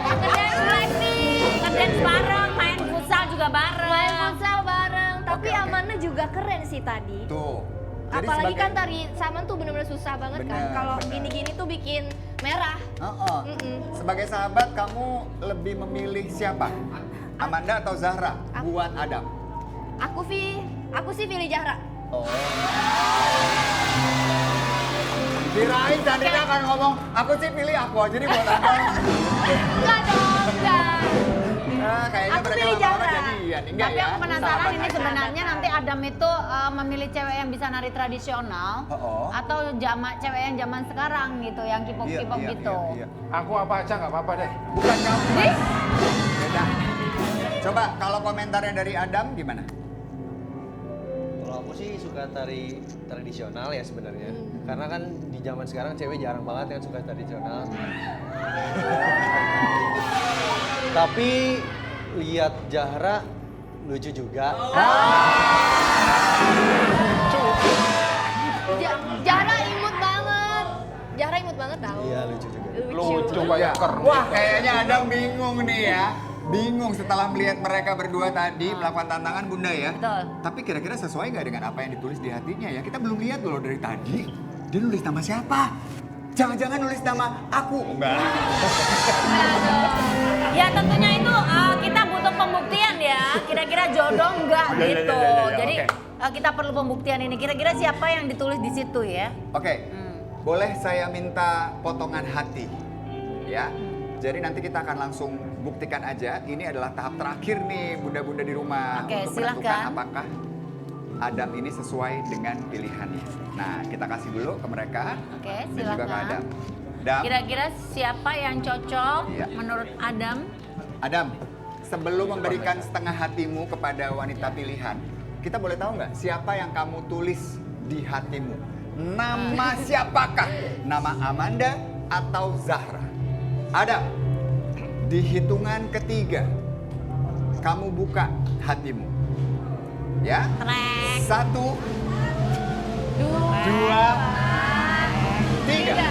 Ngedance Blackpink. Ngedance bareng, main futsal juga bareng. Main futsal bareng. Tapi Oke. Amanda juga keren sih tadi. Tuh. Jadi Apalagi sebagai- kan tari saman tuh bener-bener susah banget kan. Bener, Kalau bener. gini-gini tuh bikin merah. Mm-mm. Sebagai sahabat kamu lebih memilih siapa? Amanda atau Zahra buat Adam? Aku sih pilih Zahra. Oh. Kirain Chandrika akan ngomong, aku sih pilih aku aja nih buat apa? Enggak dong, enggak. Nah, kayaknya Aku mereka pilih lama-lama Zahra. jadian. Enggak Tapi ya? aku penasaran Sahabat ini aja. sebenarnya nanti Adam itu memilih cewek yang bisa nari tradisional Oh. atau cewek yang zaman sekarang gitu, yang K-pop Iya, K-pop iya, gitu. iya, iya. Aku apa aja nggak apa-apa deh. Bukan kamu. Mas. Beda. Coba kalau komentarnya dari Adam gimana? Kalau aku sih suka tari tradisional ya sebenarnya. Karena kan di zaman sekarang cewek jarang banget yang suka tradisional. Tapi lihat Zahra lucu juga. Zahra imut banget. Zahra imut banget tau. Iya lucu juga. Lucu kayak keren. Wah, kayaknya Adam bingung nih ya. Bingung setelah melihat mereka berdua tadi melakukan tantangan Bunda ya. Betul. Tapi kira-kira sesuai nggak dengan apa yang ditulis di hatinya ya? Kita belum lihat loh dari tadi. Dia nulis nama siapa? Jangan-jangan nulis nama aku. Enggak. Ya tentunya itu kita butuh pembuktian ya. Kira-kira jodoh enggak Ya, ya, ya, gitu. ya, ya, ya, Jadi oke. kita perlu pembuktian ini. Kira-kira siapa yang ditulis di situ ya? Oke, boleh saya minta potongan hati? Ya, jadi nanti kita akan langsung buktikan aja. Ini adalah tahap terakhir nih bunda-bunda di rumah. Oke, untuk menentukan silakan. apakah Adam ini sesuai dengan pilihannya. Nah, kita kasih dulu ke mereka. Oke, Dan juga ke silakan. Adam. Adam, Kira-kira siapa yang cocok Iya. menurut Adam? Adam, sebelum memberikan setengah hatimu kepada wanita pilihan, kita boleh tahu nggak siapa yang kamu tulis di hatimu? Nama siapakah? Nama Amanda atau Zahra? Adam, di hitungan ketiga, kamu buka hatimu. Ya? Trek. 1, 2, 3.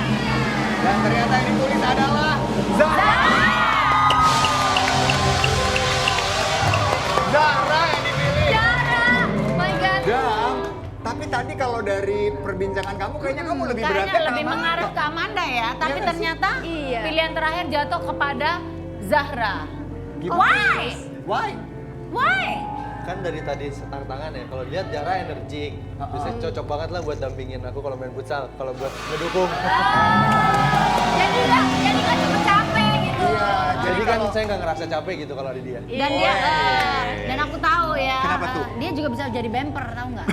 Dan ternyata yang ditulis adalah Zahra. Zahra yang dipilih. tadi kalau dari perbincangan kamu kayaknya kamu lebih Kayaknya beratnya lebih ke mengarah ke Amanda ya, tapi nggak sih? ternyata Iya. pilihan terakhir jatuh kepada Zahra. Gimana? Why? Why? Why? Kan dari tadi tangan ya, kalau lihat Zahra energik. Bisa cocok banget lah buat dampingin aku kalau main futsal, kalau buat ngedukung. Jadi nggak cepet capek gitu. Iya, Jadi kan kalau- saya nggak ngerasa capek gitu kalau ada dia. Dan dia, dan aku tahu ya. Kenapa tuh? Dia juga bisa jadi bumper, tahu nggak?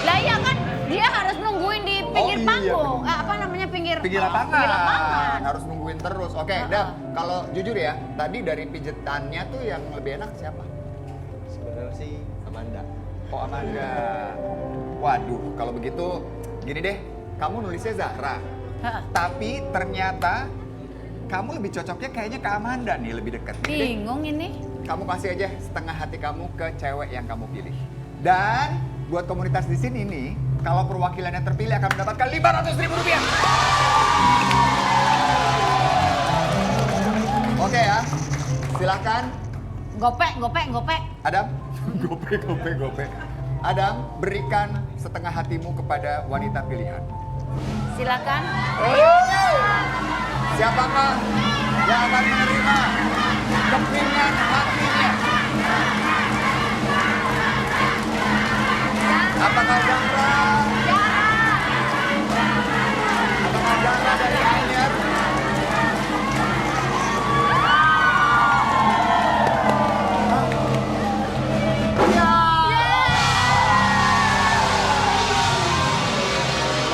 Lah iya kan, dia harus nungguin di pinggir iya, panggung. Apa namanya pinggir? Pinggir lapangan. Pinggir lapangan. Harus nungguin terus. Oke, Dam, kalau jujur ya, tadi dari pijetannya tuh yang lebih enak siapa? Sebenarnya sih Amanda. Oh, Amanda. Waduh, kalau begitu gini deh, kamu nulisnya Zahra. Heeh. Tapi ternyata kamu lebih cocoknya kayaknya ke Amanda nih, lebih dekat. Nih, deh, Bingung ini. kamu kasih aja setengah hati kamu ke cewek yang kamu pilih. Dan buat komunitas di sini nih, kalau perwakilannya terpilih akan mendapatkan Rp500.000. Oke ya, silahkan Gopek. Adam. Gope. Adam, berikan setengah hatimu kepada wanita pilihan. Silakan. Siapakah yang akan menerima kepingan hatinya? Apakah Zahra? Apakah Zahra dari Anyer?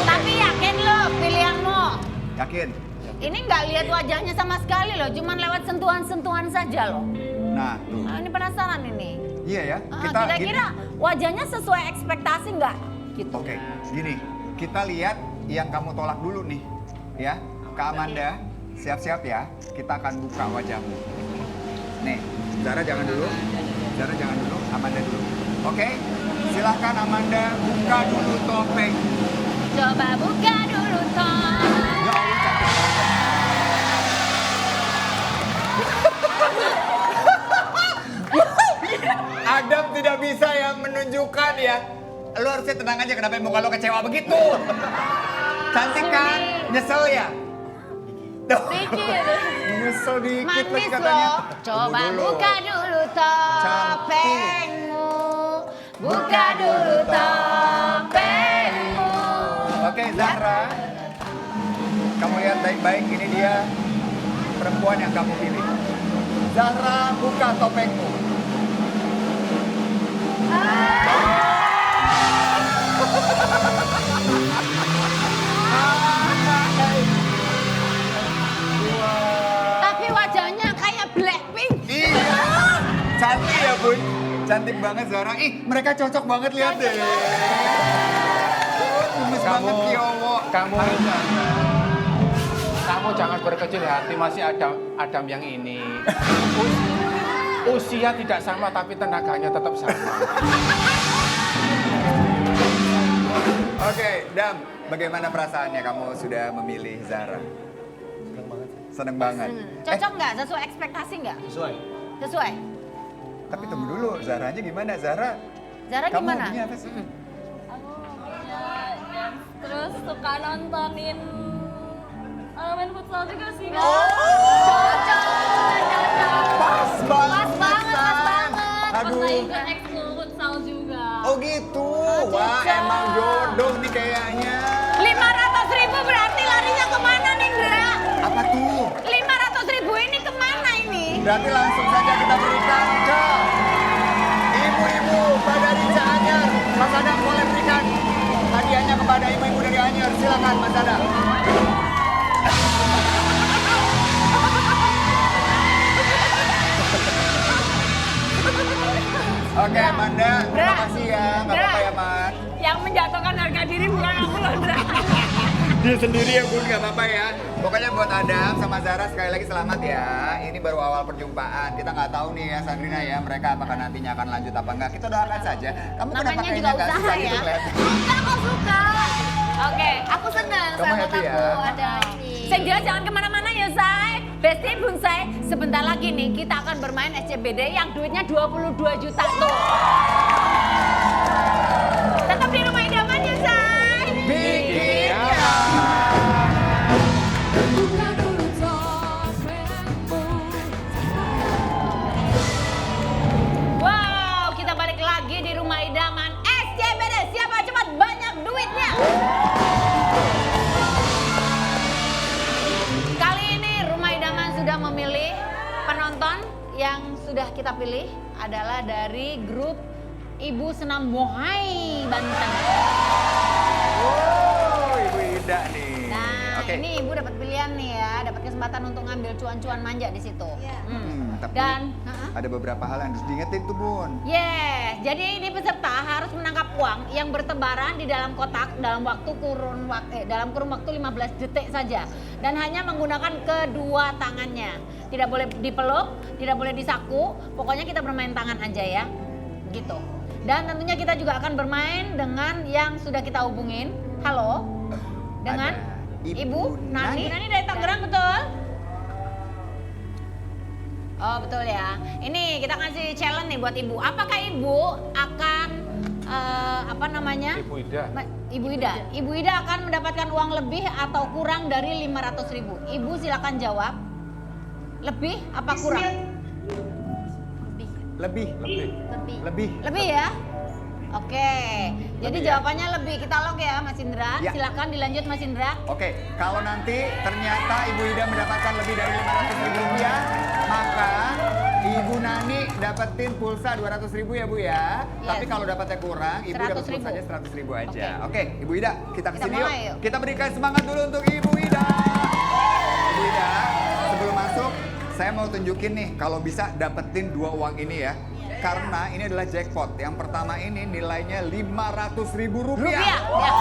Tapi yakin lo pilihanmu? Yakin? Ini nggak lihat wajahnya sama sekali loh, cuman lewat sentuhan-sentuhan saja loh. Nah, tuh. Nah, ini penasaran ini. Iya ya. Kira-kira wajahnya sesuai ekspektasi nggak? Gitu. Oke, gini. Kita lihat yang kamu tolak dulu nih. Ya, Kak Amanda, siap-siap ya. Kita akan buka wajahmu. Nih, Zara jangan dulu. Amanda dulu. Oke, silahkan Amanda buka dulu topeng. Coba buka dulu Tom. Ya Allah, cantik banget. Adam tidak bisa ya menunjukkan ya. Lu harusnya tenang aja, kenapa muka lo kecewa begitu? Cantik kan? Nyesel ya? Tuh. Nyesel dikit lagi Manis katanya. loh. Coba Tunggu dulu. buka dulu topengmu. Buka dulu topengmu. Oke, Zahra. Kamu lihat baik-baik, ini dia perempuan yang kamu pilih. Zahra, buka topengmu. Tapi wajahnya kayak Blackpink. Iya, cantik ya Bun. Cantik banget Zara. Ih, mereka cocok banget lihat deh. Gemes banget Kiowo. Kamu jangan berkecil hati, masih Adam yang ini. Usia tidak sama tapi tenaganya tetap sama. Oke, Dam. Bagaimana perasaannya kamu sudah memilih Zara? Seneng banget. Seneng banget. Cocok nggak? Sesuai ekspektasi nggak? Sesuai. Sesuai. Tapi tunggu dulu, Zaranya gimana? Zara, Zara kamu gimana? hobinya apa sih? Aku hobinya dance, terus suka nontonin main futsal juga sih. Cocok. Pas banget. Pas San. banget. Aduh. Ikut ekskul futsal juga. Oh gitu. Wah, emang jodoh nih kayaknya. 500.000 berarti larinya kemana nih, Ndra? Apa tuh? 500.000 ini kemana ini? Berarti langsung saja kita berikan ke ibu-ibu pada Rica Anyer. Mas Adam boleh berikan hadiahnya kepada ibu-ibu dari Anyer. Silakan Mas Adam. Oke, Amanda, terima kasih ya. Nggak apa-apa ya, Man. Yang menjatuhkan harga diri bukan aku loh, Ndra. Dia sendiri ya, Bun, nggak apa-apa ya. Pokoknya buat Adam sama Zara sekali lagi selamat ya. Ini baru awal perjumpaan. Kita nggak tahu nih ya, Sandrina ya, mereka apakah nantinya akan lanjut apa enggak. Kita doakan saja. Kamu kenapa Namanya kayaknya juga nggak usaha suka ya. gitu kelihatan? Suka, aku suka. Oke. Aku senang Kamu sahabat happy aku ya? ada ini. Saya jelas jangan kemana-mana ya, Say. Besti Bun Say, sebentar lagi nih kita akan bermain SCBD yang duitnya 22 juta tuh. Tetap di rumah cuan yang sudah kita pilih adalah dari grup Ibu Senam Bohai Banten. Oh, Ibu Ida nih. Nah, Oke. ini Ibu dapat pilihan nih ya, dapat kesempatan untuk ngambil cuan-cuan manja di situ. Tapi Dan ada beberapa hal yang harus diingetin tuh Bun. yes, jadi ini peserta harus menangkap uang yang bertebaran di dalam kotak dalam dalam kurun waktu 15 detik saja dan hanya menggunakan kedua tangannya. Tidak boleh dipeluk, tidak boleh disaku, pokoknya kita bermain tangan aja ya. Gitu. Dan tentunya kita juga akan bermain dengan yang sudah kita hubungin. Halo. Dengan Ada Ibu Nani. Ibu Nani dari Tangerang, betul? Oh betul ya. Ini kita kasih challenge nih buat Ibu. Apakah Ibu akan apa namanya? Ibu Ida. Ibu Ida. Ibu Ida akan mendapatkan uang lebih atau kurang dari 500.000. Ibu silakan jawab. Lebih apa kurang? Lebih. Lebih ya? Oke. Jadi Lebih ya? jawabannya lebih. Kita log ya Mas Indra. Ya. Silakan dilanjut Mas Indra. Oke, kalau nanti ternyata Ibu Ida mendapatkan lebih dari 500.000 rupiah, maka Ibu Nani dapetin pulsa 200.000 ya Bu ya. Yes. Tapi kalau dapatnya kurang, Ibu dapat 100.000. pulsanya 100.000 aja. Oke, Ibu Ida, kita Kita kesini mulai, yuk. yuk. Kita berikan semangat dulu untuk Ibu Ida. Ibu Ida, sebelum masuk, saya mau tunjukin nih kalau bisa dapetin 2 uang ini ya. Karena ini adalah jackpot. Yang pertama ini nilainya 500.000 rupiah. Rupiah. Ya.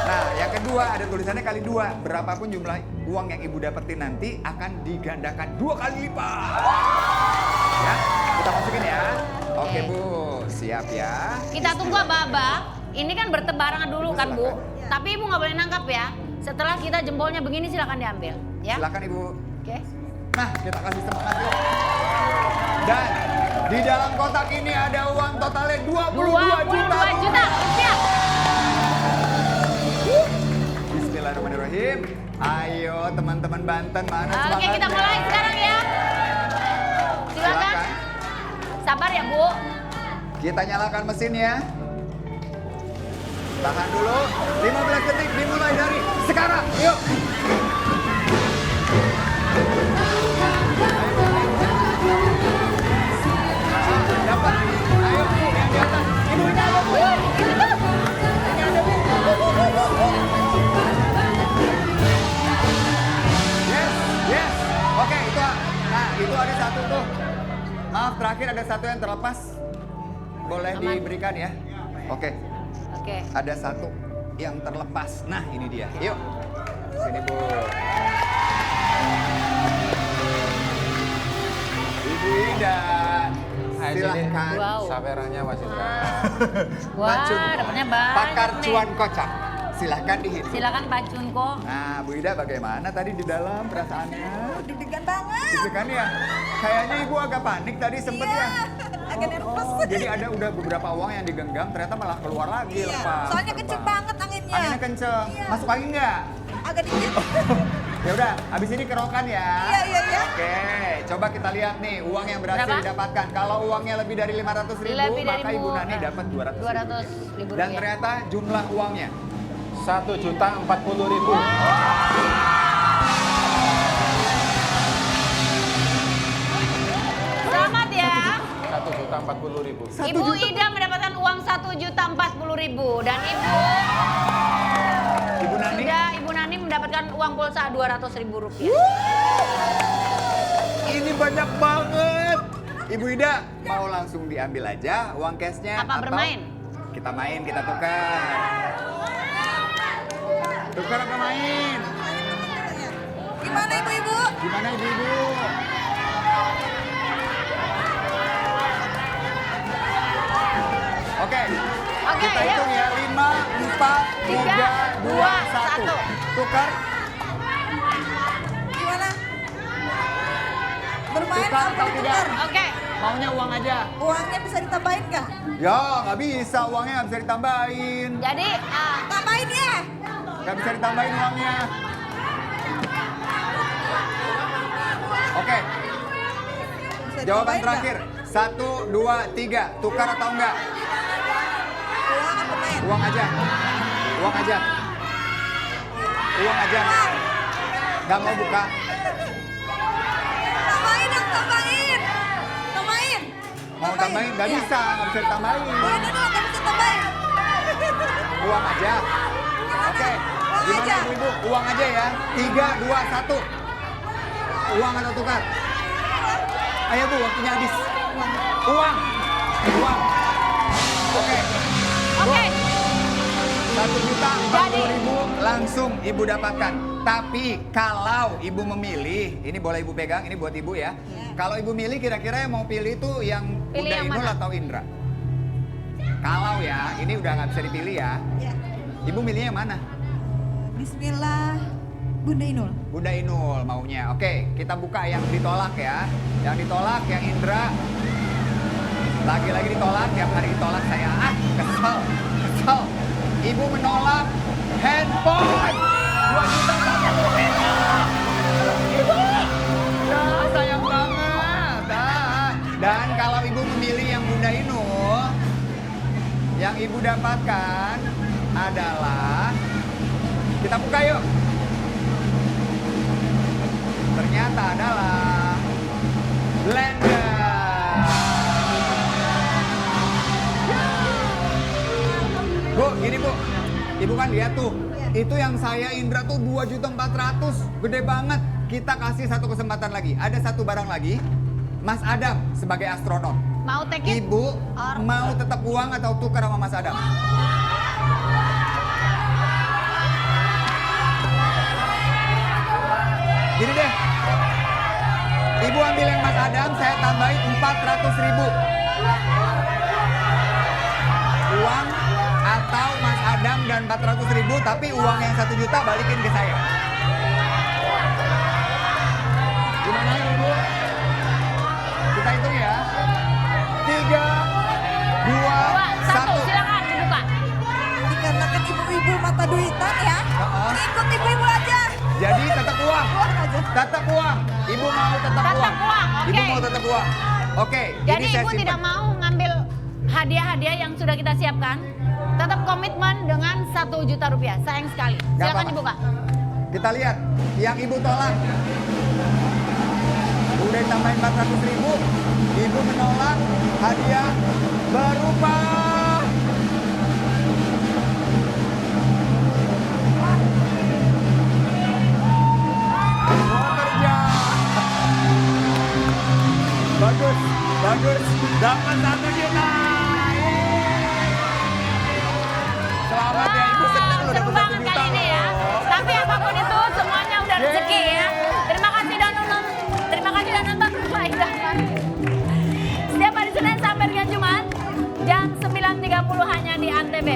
Nah, yang kedua ada tulisannya kali 2. Berapapun jumlah uang yang Ibu dapetin nanti akan digandakan 2 kali lipat. Ya, kita masukin ya. Oke Bu, siap ya. Kita tunggu Aba-aba. Ini kan bertebaran dulu kan Bu. Silakan. Tapi Ibu nggak boleh nangkap ya. Setelah kita jempolnya begini silakan diambil. Ya. Silakan Ibu. Oke. Nah, kita kasih semangat yuk. Dan di dalam kotak ini ada uang totalnya 22 juta. 22 juta rupiah. Bismillahirrahmanirrahim. Ayo teman-teman Banten, mana Oke, semangatnya? kita mulai sekarang ya. Silakan. Sabar ya Bu. Kita nyalakan mesinnya. Tahan dulu. 15 detik dimulai dari sekarang. Yuk. Dapat. Ayo Bu, yang di atas. Ibu ini ayo Bu. Ini ada Bu. Yes, yes. Oke, itu. Nah, itu ada satu tuh. Maaf, terakhir ada satu yang terlepas. Boleh Aman. diberikan ya. Oke. Oke. Ada satu yang terlepas. Nah, ini dia. Yuk. Sini, Bu. Ibu Ida. Silakan. Wow. Sawerannya Mas Indra. Wah, Pacun. dapatnya banyak Pakar nih. cuan kocak. Silahkan dihitung. Silakan Pak Junko. Nah, Bu Ida bagaimana tadi di dalam perasaannya? Deg-degan banget. Deg-degan ya? Kayaknya Ibu agak panik tadi sempet ya? Agak nervous. Jadi ada udah beberapa uang yang digenggam ternyata malah keluar lagi Iya, lepas. soalnya kenceng terbang. banget anginnya. Anginnya kenceng. Iya. Masuk angin nggak? Agak dikit. Ya udah, habis ini kerokan ya. Iya. Oke, coba kita lihat nih uang yang berhasil Berapa? didapatkan. Kalau uangnya lebih dari 500.000, Lebih dari maka Ibu Bu- Nani dapat 200.000. 200.000 Dan rupiah. ternyata jumlah uangnya 1.040.000. Selamat ya. 1.040.000. Ibu Ida mendapatkan uang 1.040.000 dan Ibu Nani. Ibu Nani mendapatkan uang pulsa 200.000 rupiah. Ini banyak banget. Ibu Ida mau langsung diambil aja uang cashnya Apa atau bermain? Kita main, kita tukar. Tukar apa main? Gimana ibu-ibu? Gimana ibu-ibu? Oke. Oke, Kita yuk. hitung ya. 5, 4, 3, 2, 1. Tukar. Gimana? Bermain Tukar apa atau tidak? ditukar? Oke. Maunya uang aja. Uangnya bisa ditambahin nggak? Ya, nggak bisa. Uangnya nggak bisa ditambahin. Jadi Tambahin ya. Nggak bisa ditambahin uangnya. Oke, Bisa jawaban ditambahin terakhir. 1, 2, 3. Tukar atau enggak? nggak? Uang apa main? Uang aja. Uang aja. Uang aja. Nggak mau buka. Mau tambahin? Nggak bisa ditambahin. Oh, ini dong, nggak bisa tambahin. Uang aja. Oke. Gimana ibu-ibu? Uang aja ya. 3, 2, 1. Uang atau tukar? Ayo bu, waktunya habis. Uang. Uang. Oke. Oke. 1.040.000 langsung ibu dapatkan. Tapi kalau ibu memilih, ini boleh ibu pegang, ini buat ibu ya. Kalau ibu milih kira-kira yang mau pilih itu yang Pilih Bunda yang Inul mana? atau Indra? Kalau ya, ini udah nggak bisa dipilih ya. Ya. Ibu milihnya yang mana? Bismillah, Bunda Inul. Bunda Inul maunya. Oke, kita buka yang ditolak ya. Yang ditolak, yang Indra. Lagi-lagi ditolak, tiap hari ditolak saya. Kesel, kesel. Ibu menolak handphone. 2 juta. Ibu. Ya, sayang banget. Dan kalau ibu memilih yang Bunda Inul, yang ibu dapatkan adalah, kita buka yuk. Ternyata adalah blender. Bu, gini bu. Ibu kan lihat tuh. Itu yang saya Indra tuh 2.400.000. Gede banget. Kita kasih satu kesempatan lagi. Ada satu barang lagi. Mas Adam sebagai astronot. Mau take it? Ibu mau tetap uang atau tukar sama Mas Adam? Gini deh. Ibu ambil yang Mas Adam, saya tambahin 400.000. Uang atau Mas Adam dan 400.000, tapi uang yang 1 juta balikin ke saya. Gimana ibu? Kita hitung ya. 3, 2, 1. Silakan dibuka. Dikarenakan ibu-ibu mata duitan ya. Ikut ibu-ibu aja. Jadi tetap uang. Uang aja. Tetap uang. Ibu mau tetap Tetap uang. uang, Ibu oke. mau tetap uang. Oke, Jadi ini saya ibu simpen. tidak mau ngambil hadiah-hadiah yang sudah kita siapkan. Tetap komitmen dengan 1 juta rupiah. Sayang sekali. Nggak Silakan apa-apa. dibuka. Kita lihat yang ibu tolak. Udah tambahin 400.000. Ibu menolak hadiah berupa motor jam. Bagus, bagus. Dapat 1 juta. Selamat ya ibu, senang lu Seru dapat 1 banget juta. kali ini ya. Tapi apapun itu semuanya udah rezeki ya. Terima kasih udah nonton. Terima kasih udah nonton Rumah Idaman. Setiap hari Senin sampai dengan Jumat jam 9.30 hanya di Antv.